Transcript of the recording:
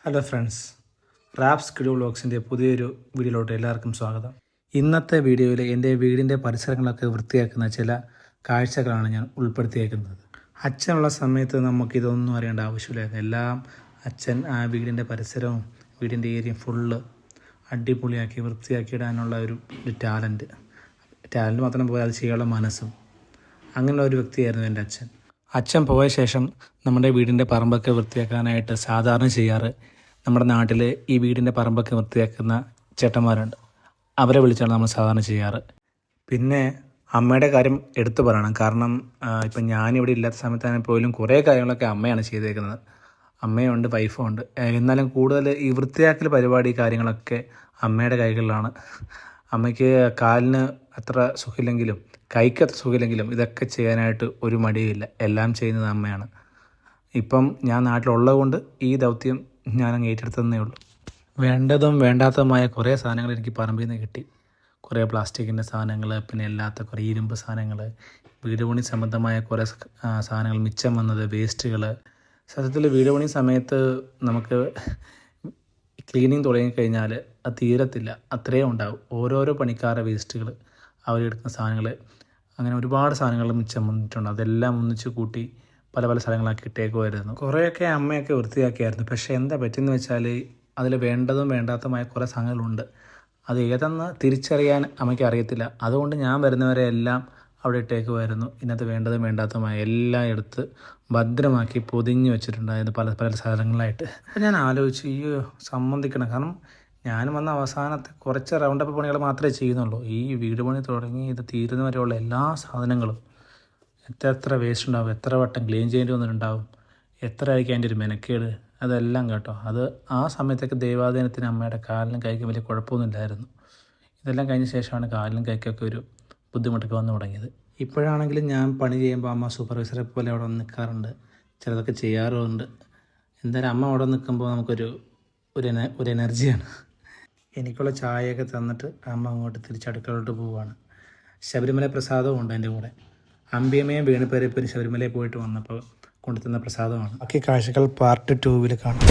Hello friends, wraps കിഡു വ്ളോഗ്സിൻ്റെ പുതിയൊരു വീഡിയോയിലോട്ട് എല്ലാവർക്കും സ്വാഗതം. ഇന്നത്തെ വീഡിയോയിൽ എൻ്റെ വീടിൻ്റെ പരിസരങ്ങളൊക്കെ വൃത്തിയാക്കുന്ന ചില കാഴ്ചകളാണ് ഞാൻ ഉൾപ്പെടുത്തിയേക്കുന്നത്. അച്ഛനുള്ള സമയത്ത് നമുക്കിതൊന്നും അറിയേണ്ട ആവശ്യമില്ലായിരുന്നു. എല്ലാം അച്ഛൻ ആ വീടിൻ്റെ പരിസരവും വീടിൻ്റെ ഏരിയയും ഫുള്ള് അടിപൊളിയാക്കി വൃത്തിയാക്കിയിടാനുള്ള ഒരു ടാലൻറ്റ് മാത്രം പോലെ അത് ചെയ്യാനുള്ള മനസ്സും അങ്ങനെയുള്ള ഒരു വ്യക്തിയായിരുന്നു എൻ്റെ അച്ഛൻ. അച്ഛൻ പോയ ശേഷം നമ്മുടെ വീടിൻ്റെ പറമ്പൊക്കെ വൃത്തിയാക്കാനായിട്ട് സാധാരണ ചെയ്യാറ് നമ്മുടെ നാട്ടിൽ ഈ വീടിൻ്റെ പറമ്പൊക്കെ വൃത്തിയാക്കുന്ന ചേട്ടന്മാരുണ്ട്. അവരെ വിളിച്ചാണ് നമ്മൾ സാധാരണ ചെയ്യാറ്. പിന്നെ അമ്മയുടെ കാര്യം എടുത്തു പറയണം. കാരണം ഇപ്പം ഞാനിവിടെ ഇല്ലാത്ത സമയത്താണെങ്കിൽ പോലും കുറേ കാര്യങ്ങളൊക്കെ അമ്മയാണ് ചെയ്തേക്കുന്നത്. അമ്മയുണ്ട്, വൈഫും ഉണ്ട്. എന്നാലും കൂടുതൽ ഈ വൃത്തിയാക്കൽ പരിപാടി കാര്യങ്ങളൊക്കെ അമ്മയുടെ കൈകളിലാണ്. അമ്മയ്ക്ക് കാലിന് അത്ര സുഖമില്ലെങ്കിലും കൈക്ക് അത്ര സുഖമില്ലെങ്കിലും ഇതൊക്കെ ചെയ്യാനായിട്ട് ഒരു മടിയുമില്ല. എല്ലാം ചെയ്യുന്നത് അമ്മയാണ്. ഇപ്പം ഞാൻ നാട്ടിലുള്ളത് കൊണ്ട് ഈ ദൗത്യം ഞാനങ്ങ് ഏറ്റെടുത്തതേ ഉള്ളൂ. വേണ്ടതും വേണ്ടാത്തതുമായ കുറേ സാധനങ്ങൾ എനിക്ക് പറമ്പിൽ നിന്ന് കിട്ടി. കുറേ പ്ലാസ്റ്റിക്കിൻ്റെ സാധനങ്ങൾ, പിന്നെ അല്ലാത്ത കുറേ ഇരുമ്പ് സാധനങ്ങൾ, വീട് പണി സംബന്ധമായ കുറേ സാധനങ്ങൾ, മിച്ചം വന്നത്, വേസ്റ്റുകൾ. സത്യത്തിൽ വീട് പണി സമയത്ത് നമുക്ക് ക്ലീനിങ് തുടങ്ങിക്കഴിഞ്ഞാൽ അത് തീരത്തില്ല, അത്രയും ഉണ്ടാവും. ഓരോരോ പണിക്കാരുടെ വേസ്റ്റുകൾ, അവരെടുക്കുന്ന സാധനങ്ങൾ, അങ്ങനെ ഒരുപാട് സാധനങ്ങൾ മിച്ചം വന്നിട്ടുണ്ട്. അതെല്ലാം ഒന്നിച്ച് കൂട്ടി പല പല സ്ഥലങ്ങളാക്കി ഇട്ടേക്കുമായിരുന്നു. കുറേയൊക്കെ അമ്മയൊക്കെ വൃത്തിയാക്കിയായിരുന്നു. പക്ഷേ എന്താ പറ്റുമെന്ന് വെച്ചാൽ അതിൽ വേണ്ടതും വേണ്ടാത്തതുമായ കുറേ സാധനങ്ങളുണ്ട്. അത് ഏതെന്ന് തിരിച്ചറിയാൻ അമ്മയ്ക്ക് അറിയത്തില്ല. അതുകൊണ്ട് ഞാൻ വരുന്നവരെ എല്ലാം അവിടെ ഇട്ടേക്കുമായിരുന്നു. ഇതിനകത്ത് വേണ്ടതും വേണ്ടാത്തതുമായ എല്ലാം എടുത്ത് ഭദ്രമാക്കി പൊതിഞ്ഞ് വെച്ചിട്ടുണ്ടായിരുന്നു പല പല സ്ഥലങ്ങളായിട്ട്. അപ്പോൾ ഞാൻ ആലോചിച്ചു, ഈ സമ്മതിക്കണം. കാരണം ഞാനും വന്ന അവസാനത്തെ കുറച്ച് റൗണ്ടപ്പ് പണികൾ മാത്രമേ ചെയ്യുന്നുള്ളൂ. ഈ വീട് പണി തുടങ്ങി ഇത് തീരുന്ന വരെയുള്ള എല്ലാ സാധനങ്ങളും എത്ര വേസ്റ്റ് ഉണ്ടാവും, എത്ര വട്ടം ക്ലീൻ ചെയ്യേണ്ടി വന്നിട്ടുണ്ടാവും, എത്ര ആയിരിക്കും അതിൻ്റെ ഒരു മെനക്കേട്, അതെല്ലാം കേട്ടോ. അത് ആ സമയത്തൊക്കെ ദൈവാധീനത്തിന് അമ്മയുടെ കാലിനും കൈക്കും വലിയ കുഴപ്പമൊന്നുമില്ലായിരുന്നു. ഇതെല്ലാം കഴിഞ്ഞ ശേഷമാണ് കാലിനും കൈക്കൊക്കെ ഒരു ബുദ്ധിമുട്ടൊക്കെ വന്നു തുടങ്ങിയത്. ഇപ്പോഴാണെങ്കിലും ഞാൻ പണി ചെയ്യുമ്പോൾ അമ്മ സൂപ്പർവൈസറെ പോലെ അവിടെ വന്ന് നിൽക്കാറുണ്ട്, ചിലതൊക്കെ ചെയ്യാറുമുണ്ട്. എന്തായാലും അമ്മ അവിടെ നിൽക്കുമ്പോൾ നമുക്കൊരു എനർജിയാണ്. എനിക്കുള്ള ചായയൊക്കെ തന്നിട്ട് അമ്മ അങ്ങോട്ട് തിരിച്ചടുക്കളോട്ട് പോവുകയാണ്. ശബരിമല പ്രസാദവും ഉണ്ട് എൻ്റെ കൂടെ. അമ്പിയമ്മയും വീണുപേരെപ്പനും ശബരിമലയിൽ പോയിട്ട് വന്നപ്പോൾ കൊണ്ടുതന്ന പ്രസാദമാണ്. ബാക്കി കാഴ്ചകൾ പാർട്ട് 2 കാണാം.